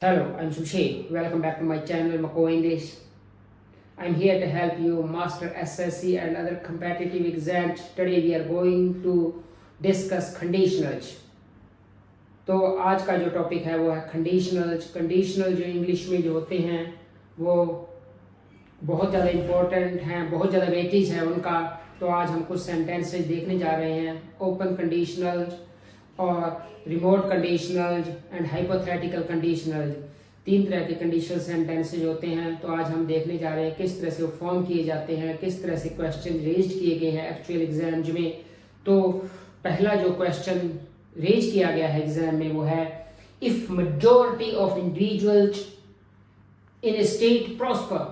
Hello, I'm Sushi. Welcome back to my channel Mako English. I'm here to help you master SSC and other competitive exams. Today we are going to discuss conditionals. तो आज का जो topic है वो है conditionals. Conditional जो English में जो होते हैं वो बहुत ज़्यादा इम्पोर्टेंट हैं, बहुत ज़्यादा वेटेज है उनका. तो आज हम कुछ सेंटेंसेस देखने जा रहे हैं. ओपन कंडीशनल्स और remote conditionals and hypothetical conditionals, तीन तरह के कंडीशनल सेंटेंसेज होते हैं. तो आज हम देखने जा रहे हैं किस तरह से वो फॉर्म किए जाते हैं, किस तरह से क्वेश्चन रेज किए गए हैं एक्चुअल एग्जाम्स में. तो पहला जो क्वेश्चन रेज किया गया है एग्जाम में वो है, if majority of individuals in A state prosper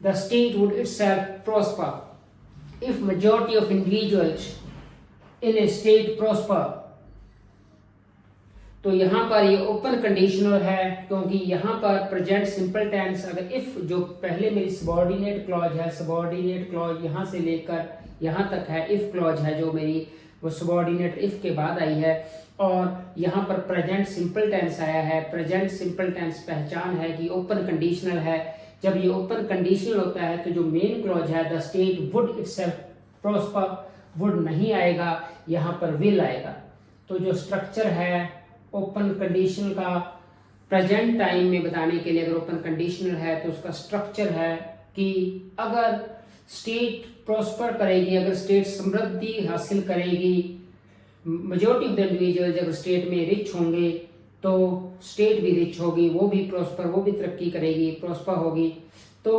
the state would itself prosper. If majority of individuals in A state prosper, तो यहाँ पर ये ओपन कंडीशनल है क्योंकि यहाँ पर प्रेजेंट सिंपल टेंस, अगर इफ जो पहले मेरी सबऑर्डिनेट क्लॉज है, सबऑर्डिनेट क्लॉज यहाँ से लेकर यहाँ तक है, इफ क्लॉज है जो मेरी वो सबऑर्डिनेट इफ के बाद आई है, और यहाँ पर प्रेजेंट सिंपल टेंस आया है. प्रेजेंट सिंपल टेंस पहचान है कि ओपन कंडीशनल है. जब ये ओपन कंडीशनल होता है तो जो मेन क्लॉज है the state would itself prosper, would नहीं आएगा, यहाँ पर विल आएगा. तो जो स्ट्रक्चर है ओपन कंडीशनल का प्रेजेंट टाइम में बताने के लिए, अगर ओपन कंडीशनल है तो उसका स्ट्रक्चर है कि अगर स्टेट प्रॉस्पर करेगी, अगर स्टेट समृद्धि हासिल करेगी, मेजॉरिटी ऑफ द इंडिविजुअल्स अगर स्टेट में रिच होंगे तो स्टेट भी रिच होगी, वो भी प्रॉस्पर, वो भी तरक्की करेगी, प्रॉस्पर होगी, तो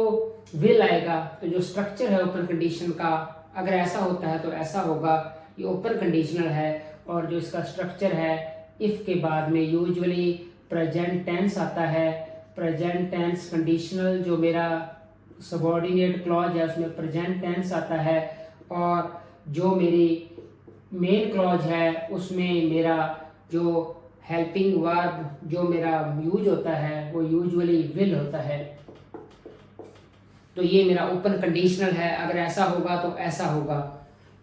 विल आएगा. तो जो स्ट्रक्चर है ओपन कंडीशन का, अगर ऐसा होता है तो ऐसा होगा. ये ओपन कंडीशनल है और जो इसका स्ट्रक्चर है इफ के बाद में यूजुअली प्रेजेंट टेंस आता है. प्रेजेंट टेंस कंडीशनल जो मेरा सबऑर्डिनेट क्लॉज है उसमें प्रेजेंट टेंस आता है, और जो मेरी मेन क्लॉज है उसमें मेरा जो हेल्पिंग वर्ब जो मेरा यूज होता है वो यूजुअली विल होता है. तो ये मेरा ओपन कंडीशनल है. अगर ऐसा होगा तो ऐसा होगा.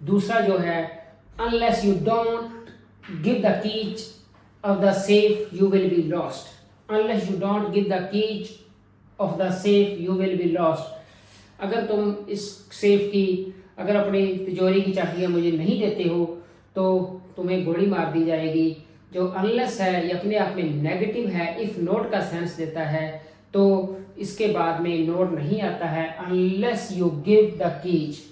दूसरा जो है, unless you don't give the keys of the safe you will be lost. Unless you don't give the keys of the safe you will be lost. अगर तुम इस सेफ की, अगर अपनी तिजोरी की चाबियां मुझे नहीं देते हो तो तुम्हें गोली मार दी जाएगी. जो अनलेस है ये अपने आप में नेगेटिव है. इफ नोट का सेंस देता है तो इसके बाद में नोट नहीं आता है. Unless you give the keys,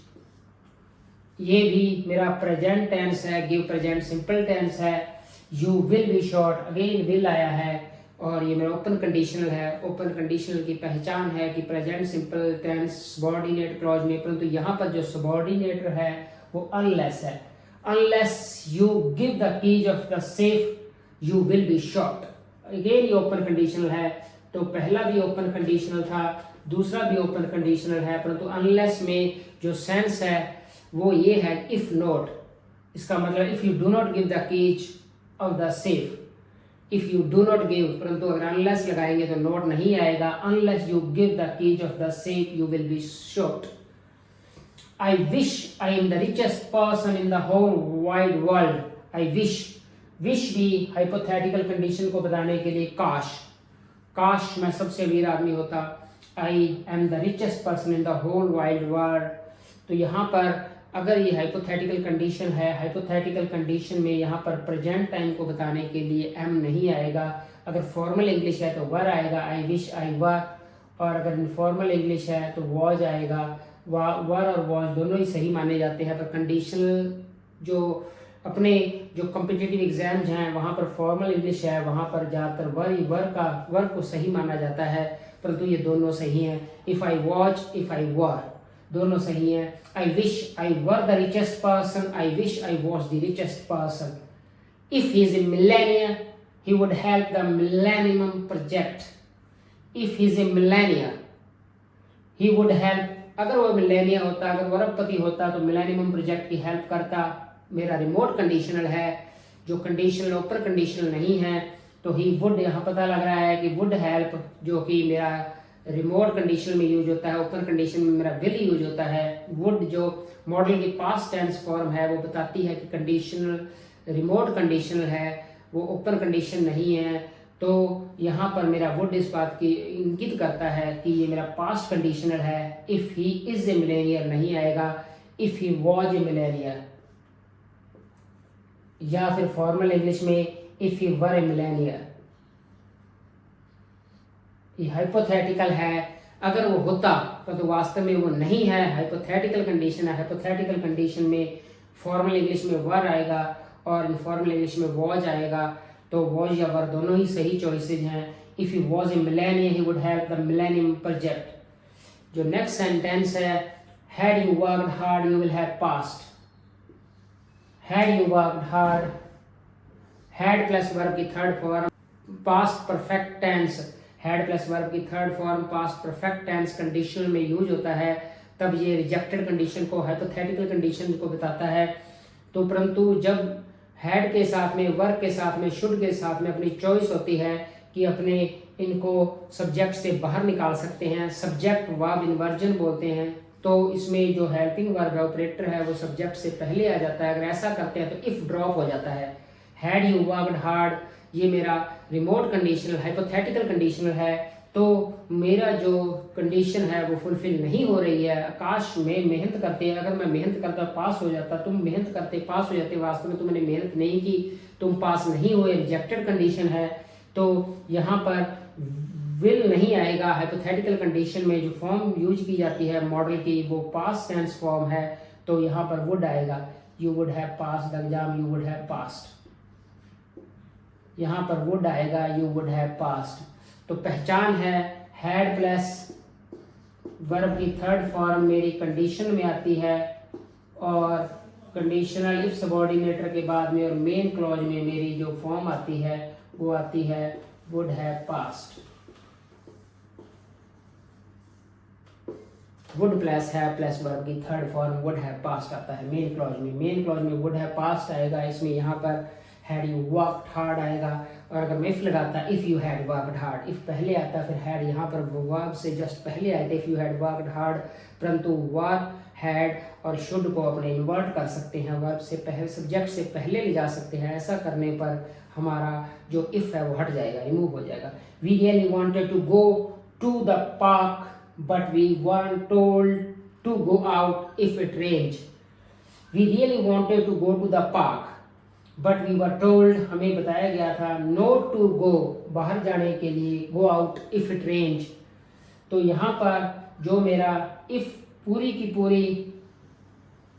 ये भी मेरा प्रेजेंट टेंस है, गिव प्रेजेंट सिंपल टेंस है. You will be short, again will आया है, और ये मेरा ओपन कंडीशनल है. ओपन कंडीशनल की पहचान है कि present simple tense subordinate clause में, परंतु यहाँ पर जो सबऑर्डिनेटर है वो अनलेस है. Unless you give the keys of the safe you will be short. Again ये ओपन कंडीशनल है. तो पहला भी ओपन कंडीशनल था, दूसरा भी ओपन कंडीशनल है, परंतु अनलेस में जो सेंस है वो ये है इफ नॉट. इसका मतलब if you do not give the keys of the safe, if you do not give, परंतु अगर अनलेस लगाएंगे तो नोट नहीं आएगा. Unless you give the keys of the safe you will be short. I wish I am the richest person in the whole wide world. I wish, wish भी hypothetical condition को बताने के लिए काश, काश मैं सबसे अमीर आदमी होता. I am the richest person in the whole wide world. तो यहाँ पर अगर ये हाइपोथेटिकल कंडीशन है, हाइपोथेटिकल कंडीशन में यहाँ पर प्रेजेंट टाइम को बताने के लिए एम नहीं आएगा. अगर फॉर्मल इंग्लिश है तो वर आएगा, आई विश आई वर, और अगर इनफॉर्मल इंग्लिश है तो वॉज आएगा. वर और वॉज दोनों ही सही माने जाते हैं. पर कंडीशनल जो अपने जो कॉम्पिटिटिव एग्जाम्स हैं वहाँ पर फॉर्मल इंग्लिश है, वहाँ पर ज़्यादातर वर को सही माना जाता है, परंतु ये दोनों सही हैं. If I watch, if I were, दोनों सही है. I wish I were the richest person, I wish I was the richest person. If he is a millionaire he would help the millennium project. If he is a millionaire he would help, अगर वो Millionaire होता, अगर वो अरबपति होता तो millennium project की help करता. मेरा रिमोट कंडीशनल है, जो कंडीशनल ओपन कंडीशनल नहीं है, तो ही वुड यहाँ पता लग रहा है कि वुड हेल्प जो कि मेरा रिमोट कंडीशन में यूज होता है, ओपन कंडीशन में मेरा विल यूज होता है. वुड जो मॉडल की पास्ट टेंस फॉर्म है वो बताती है कि कंडीशनल रिमोट कंडीशनल है, वो ओपन कंडीशन नहीं है. तो यहाँ पर मेरा वुड इस बात की इंगित करता है कि ये मेरा पास्ट कंडीशनल है। If he is a Millionaire नहीं आएगा, if he was a Millionaire, या फिर फॉर्मल इंग्लिश में if he were A Millionaire. ये हाइपोथेटिकल है, अगर वो होता तो वास्तव में वो नहीं है, हाइपोथेटिकल कंडीशन है। हाइपोथेटिकल कंडीशन में फॉर्मल इंग्लिश में वर आएगा और इनफॉर्मल इंग्लिश में वॉज आएगा, तो वॉज या वर दोनों ही सही चॉइसेज हैं। If he was a millionaire he would have the millennium project. जो नेक्स्ट सेंटेंस है, had you worked hard you will have passed. Had you worked hard, had plus verb की third form past perfect tense, had plus verb की third form past perfect tense conditional में use होता है, तब ये rejected condition को, hypothetical condition को बताता है। तो परंतु जब हैड के साथ में, वर्क के साथ में, शुड के साथ में अपनी चॉइस होती है कि अपने इनको सब्जेक्ट से बाहर निकाल सकते हैं, सब्जेक्ट वर्ब इन्वर्जन बोलते हैं, तो इसमें जो हेल्पिंग वर्ब है, ऑपरेटर है, वो सब्जेक्ट से पहले आ जाता है। अगर ऐसा करते हैं तो इफ ड्रॉप हो जाता है। हैड यू वर्कड हार्ड, ये मेरा रिमोट कंडीशनल हाइपोथेटिकल कंडीशनल है, तो मेरा जो कंडीशन है वो फुलफिल नहीं हो रही है। आकाश में मेहनत करते हैं, अगर मैं मेहनत करता पास हो जाता, तुम मेहनत करते पास हो जाते, वास्तव में तुमने मेहनत नहीं की, तुम पास नहीं हुए, रिजेक्टेड कंडीशन है। तो यहाँ पर विल नहीं आएगा। हाइपोथेटिकल कंडीशन में जो फॉर्म यूज की जाती है मॉडल की, वो पास्ट टेंस फॉर्म है, तो यहाँ पर वुड आएगा। You would have passed the exam, you would have passed. यहाँ पर वुड आएगा, यू वुड हैव पास्ड। तो पहचान है, हैड प्लस वर्ब की थर्ड फॉर्म मेरी कंडीशन में आती है, और कंडीशनल इफ सबऑर्डिनेटर के बाद में और मेन क्लॉज में मेरी जो फॉर्म आती है वो आती है would have passed. Would plus have plus verb की third form would have passed आता है मेन क्लॉज में। मेन क्लॉज में वुड हैव पास्ड आएगा, इसमें यहाँ पर हैड यू वर्कड हार्ड आएगा। और अगर मैं इफ लगाता, if you had worked hard, if पहले आता फिर हैड यहाँ पर वर्ब से जस्ट पहले आए थे, if you had worked hard, परंतु वर्ब हैड और शुड को अपने इन्वर्ट कर सकते हैं, वर्ब से पहले, सब्जेक्ट से पहले ले जा सकते हैं। ऐसा करने पर हमारा जो इफ है वो हट जाएगा, रिमूव हो जाएगा। We really wanted to go to the park but we weren't told to go out if it rained. We really wanted to go to the park but we were told, हमें बताया गया था not to go, बाहर जाने के लिए, go out if it rained। तो यहाँ पर जो मेरा if पूरी की पूरी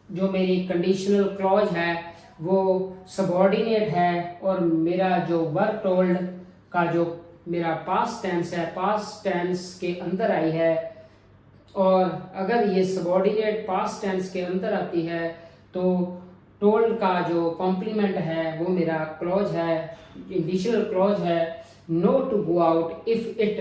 जो मेरी कंडीशनल क्लॉज है वो सबऑर्डिनेट है, और मेरा जो वर टोल्ड का जो मेरा पास्ट टेंस है, पास्ट टेंस के अंदर आई है। और अगर ये सबऑर्डिनेट पास्ट टेंस के अंदर आती है तो टोल्ड का जो कॉम्प्लीमेंट है वो मेरा क्लॉज है, इंडिशनल क्लॉज है, no to go out if it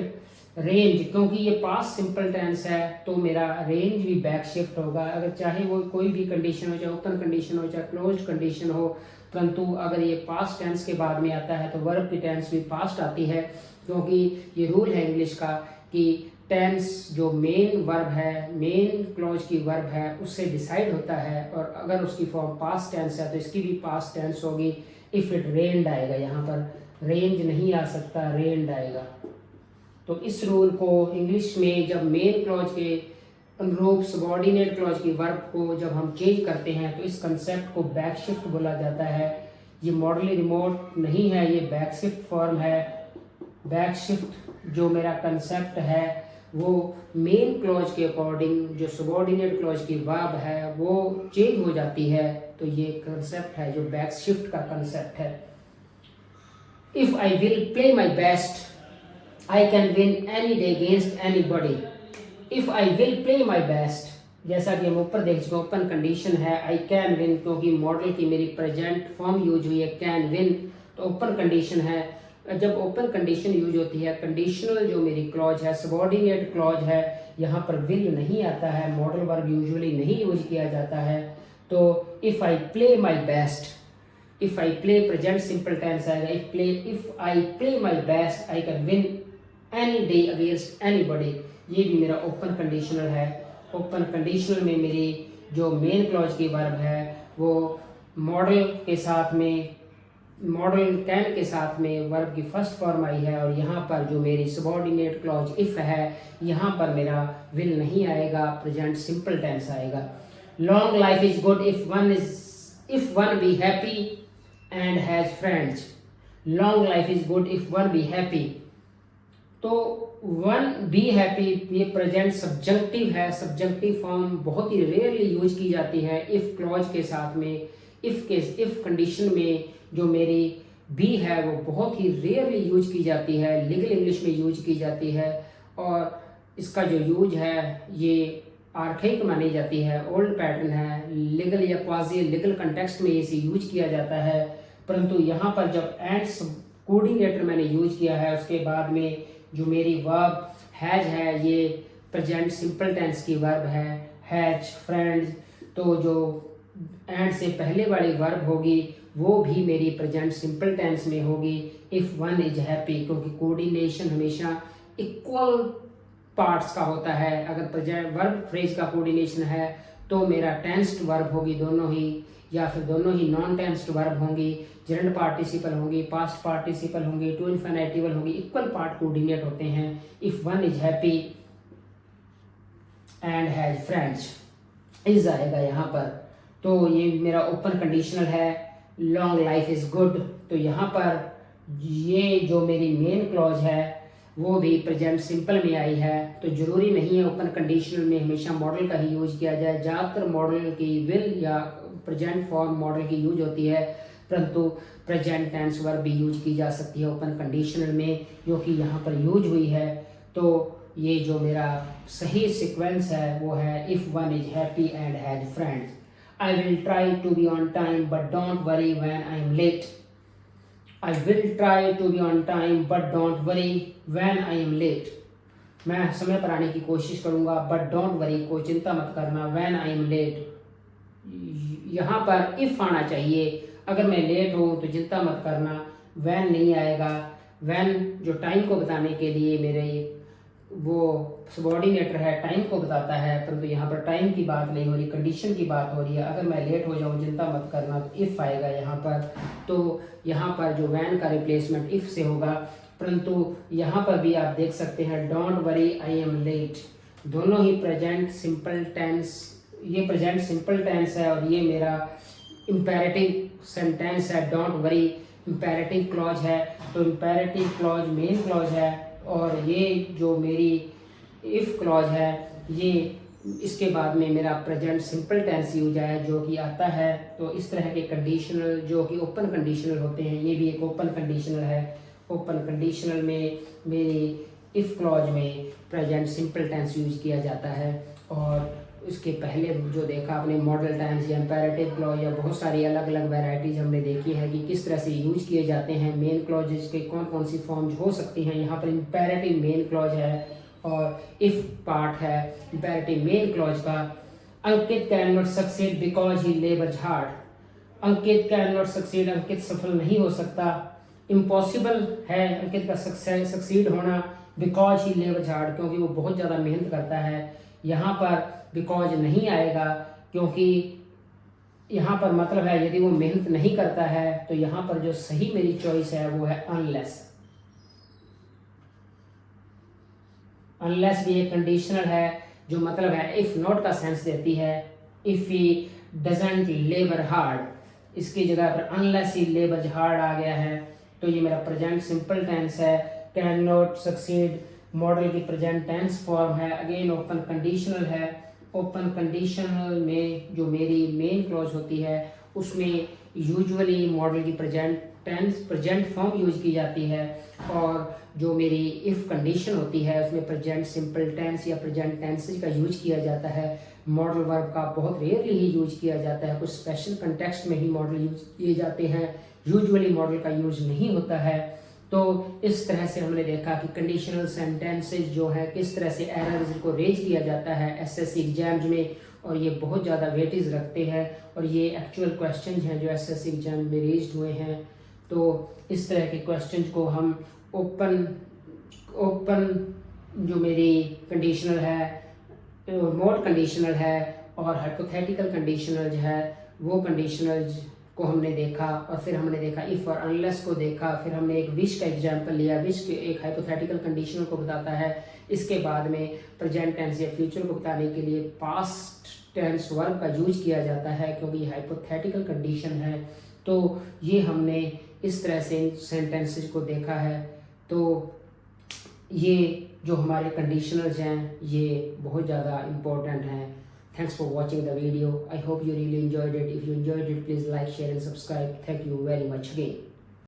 rains, क्योंकि ये पास्ट सिंपल टेंस है तो मेरा रेंज भी बैक शिफ्ट होगा। अगर चाहे वो कोई भी कंडीशन हो, चाहे ओपन कंडीशन हो, चाहे क्लोज्ड कंडीशन हो, परंतु अगर ये पास्ट टेंस के बाद में आता है तो वर्ब की टेंस भी पास्ट आती है, क्योंकि ये रूल है इंग्लिश का कि टेंस जो मेन वर्ब है, मेन क्लॉज की वर्ब है, उससे डिसाइड होता है। और अगर उसकी फॉर्म पास्ट टेंस है तो इसकी भी पास्ट टेंस होगी। इफ इट रेन्ड आएगा, यहाँ पर रेंज नहीं आ सकता, रेन्ड आएगा। तो इस रूल को इंग्लिश में जब मेन क्लॉज के अनुरूप सबऑर्डिनेट क्लॉज की वर्ब को जब हम चेंज करते हैं तो इस कंसेप्ट को बैक शिफ्ट बोला जाता है। ये मॉडली रिमोट नहीं है, ये बैक शिफ्ट फॉर्म है। बैक शिफ्ट जो मेरा कंसेप्ट है वो मेन क्लॉज के अकॉर्डिंग जो सबऑर्डिनेट क्लॉज की वर्ब है वो चेंज हो जाती है, तो ये कंसेप्ट है जो बैक शिफ्ट का कंसेप्ट है। If I will play my best I can win any day against anybody. If I will play my best, जैसा कि हम ऊपर देख चुके, ओपन कंडीशन है I can win, क्योंकि मॉडल की मेरी प्रेजेंट फॉर्म यूज हुई है can win, तो ओपन कंडीशन है। जब ओपन कंडीशन यूज होती है, कंडीशनल जो मेरी क्लॉज है, सबऑर्डिनेट क्लॉज है, यहाँ पर विल नहीं आता है, मॉडल वर्ब यूजुअली नहीं यूज किया जाता है। तो if I play my best, if I play present simple tense आएगा, if I play my best I can win any day against anybody. ये भी मेरा ओपन कंडीशनल है। ओपन कंडीशनल में मेरी जो मेन क्लॉज की वर्ब है वो मॉडल के साथ में मॉडल कैन के साथ में वर्ब की फर्स्ट फॉर्म आई है, और यहाँ पर जो मेरी सबॉर्डिनेट क्लॉज इफ है, यहाँ पर मेरा विल नहीं आएगा, प्रेजेंट सिंपल टेंस आएगा। Long life is good if one be happy and has friends. Long life is good if one be happy, तो वन बी हैप्पी ये प्रेजेंट सब्जेक्टिव है। सब्जेक्टिव फॉर्म बहुत ही रेयरली यूज की जाती है if clause के साथ में। इफ कंडीशन में जो मेरी बी है वो बहुत ही रेयरली यूज की जाती है, लीगल इंग्लिश में यूज की जाती है, और इसका जो यूज है ये आर्खाइक मानी जाती है, ओल्ड पैटर्न है। लीगल या क्वाजी लीगल कंटेक्स्ट में इसे यूज किया जाता है, परंतु यहाँ पर जब एंड कोऑर्डिनेटर मैंने यूज किया है उसके बाद में जो मेरी वर्ब हैज है ये प्रेजेंट सिंपल टेंस की वर्ब है, हैज फ्रेंड्स, तो जो एंड से पहले वाली वर्ब होगी वो भी मेरी प्रेजेंट सिंपल टेंस में होगी इफ वन इज हैप्पी, क्योंकि कोऑर्डिनेशन हमेशा इक्वल पार्ट्स का होता है। अगर प्रेजेंट वर्ब फ्रेज का कोऑर्डिनेशन है तो मेरा टेंस्ड वर्ब होगी दोनों ही, या फिर दोनों ही नॉन टेंस्ड वर्ब होंगी, जेरेंड पार्टिसिपल होंगी, पास्ट पार्टिसिपल होंगी, टू इन्फिनिटिवल होंगी, इक्वल पार्ट कोऑर्डिनेट होते हैं। If one is happy and has friends is आएगा यहाँ पर, तो ये मेरा ओपन कंडीशनल है। लॉन्ग लाइफ इज गुड, तो यहाँ पर ये जो मेरी मेन क्लॉज है वो भी प्रेजेंट सिंपल में आई है, तो जरूरी नहीं है ओपन कंडीशनल में हमेशा मॉडल का ही यूज किया जाए। ज़्यादातर मॉडल की विल या प्रेजेंट फॉर्म मॉडल की यूज होती है, परंतु प्रेजेंट टेंस वर्ब भी यूज की जा सकती है ओपन कंडीशनल में, जो कि यहाँ पर यूज हुई है। तो ये जो मेरा सही सीक्वेंस है वो है if one is happy and has friends. I will try to be on time but don't worry when I am late. I will try to be on time but don't worry when I am late। मैं समय पर आने की कोशिश करूंगा, but don't worry को चिंता मत करना, when I am late यहाँ पर if आना चाहिए। अगर मैं लेट हूँ तो चिंता मत करना, when नहीं आएगा। when जो टाइम को बताने के लिए मेरे वो सबॉर्डिनेटर है, टाइम को बताता है, परंतु यहाँ पर टाइम की बात नहीं हो रही, कंडीशन की बात हो रही है। अगर मैं लेट हो जाऊँ चिंता मत करना, तो इफ़ आएगा यहाँ पर, तो यहाँ पर जो वैन का रिप्लेसमेंट इफ़ से होगा। परंतु यहाँ पर भी आप देख सकते हैं don't worry I am late, दोनों ही प्रेजेंट सिंपल टेंस, ये प्रेजेंट सिंपल टेंस है और ये मेरा इम्पेरेटिव सेंटेंस है। डोंट वरी इम्पेरेटिव क्लॉज है, तो इम्पेरेटिव क्लॉज मेन क्लॉज है, और ये जो मेरी इफ़ क्लॉज है ये इसके बाद में मेरा प्रेजेंट सिंपल टेंस यूज है जो कि आता है। तो इस तरह के कंडीशनल जो कि ओपन कंडीशनल होते हैं, ये भी एक ओपन कंडीशनल है। ओपन कंडीशनल में मेरी इफ़ क्लॉज में प्रेजेंट सिंपल टेंस यूज किया जाता है, और उसके पहले जो देखा आपने मॉडल टेंस या इम्पेरेटिव क्लॉज या बहुत सारी अलग अलग वैरायटीज हमने देखी है कि किस तरह से यूज किए जाते हैं। मेन क्लॉजेज के कौन कौन सी फॉर्म्स हो सकती हैं। यहाँ पर इम्पेरेटिव मेन क्लॉज है और इफ पार्ट है इम्पेरेटिव मेन क्लॉज का। Ankit can not succeed because he labours hard. Ankit can not succeed, Ankit सफल नहीं हो सकता। इम्पॉसिबल है अंकित का सक्सीड होना बिकॉज ही लेबर्स हार्ड, क्योंकि वो बहुत ज़्यादा मेहनत करता है। यहाँ पर बिकॉज नहीं आएगा, क्योंकि यहाँ पर मतलब है यदि वो मेहनत नहीं करता है, तो यहाँ पर जो सही मेरी चॉइस है वो है अनलेस। अनलेस भी एक कंडीशनल है जो मतलब है इफ नॉट का सेंस देती है। If he doesn't labour hard, इसकी जगह पर अनलेस ही लेबर हार्ड आ गया है, तो ये मेरा प्रेजेंट सिंपल टेंस है। कैन नॉट सक्सीड मॉडल की प्रेजेंट टेंस फॉर्म है, अगेन ओपन कंडीशनल है। ओपन कंडीशनल में जो मेरी मेन क्लॉज होती है उसमें यूजुअली मॉडल की प्रेजेंट फॉर्म यूज की जाती है, और जो मेरी इफ कंडीशन होती है उसमें प्रेजेंट सिंपल टेंस या प्रेजेंट टेंसेज का यूज किया जाता है। मॉडल वर्ब का बहुत रेयरली ही यूज किया जाता है, कुछ स्पेशल कंटेक्स्ट में ही मॉडल यूज किए जाते हैं, यूजुअली मॉडल का यूज नहीं होता है। तो इस तरह से हमने देखा कि कंडीशनल सेंटेंसेज जो है किस तरह से एरर्स को रेज किया जाता है एसएससी एग्जाम्स में, और ये बहुत ज़्यादा वेटेज रखते हैं, और ये एक्चुअल क्वेश्चन हैं जो एसएससी एग्जाम में रेज्ड हुए हैं। तो इस तरह के क्वेश्चन को हम ओपन जो मेरी कंडीशनल है, रिमोट कंडीशनल है, और हाइपोथेटिकल कंडीशनल है, वो कंडीशनल को हमने देखा, और फिर हमने देखा इफ़ और अनलेस को देखा, फिर हमने एक विश का एग्जांपल लिया। विश एक हाइपोथेटिकल कंडीशनल को बताता है। इसके बाद में प्रेजेंट टेंस या फ्यूचर को बताने के लिए पास्ट टेंस वर्ब का यूज किया जाता है, क्योंकि ये हाइपोथेटिकल कंडीशन है। तो ये हमने इस तरह से सेंटेंसेस को देखा है। तो ये जो हमारे कंडीशनल्स हैं ये बहुत ज़्यादा इम्पोर्टेंट हैं। Thanks for watching the video. I hope you really enjoyed it. If you enjoyed it, please like, share and subscribe. Thank you very much again.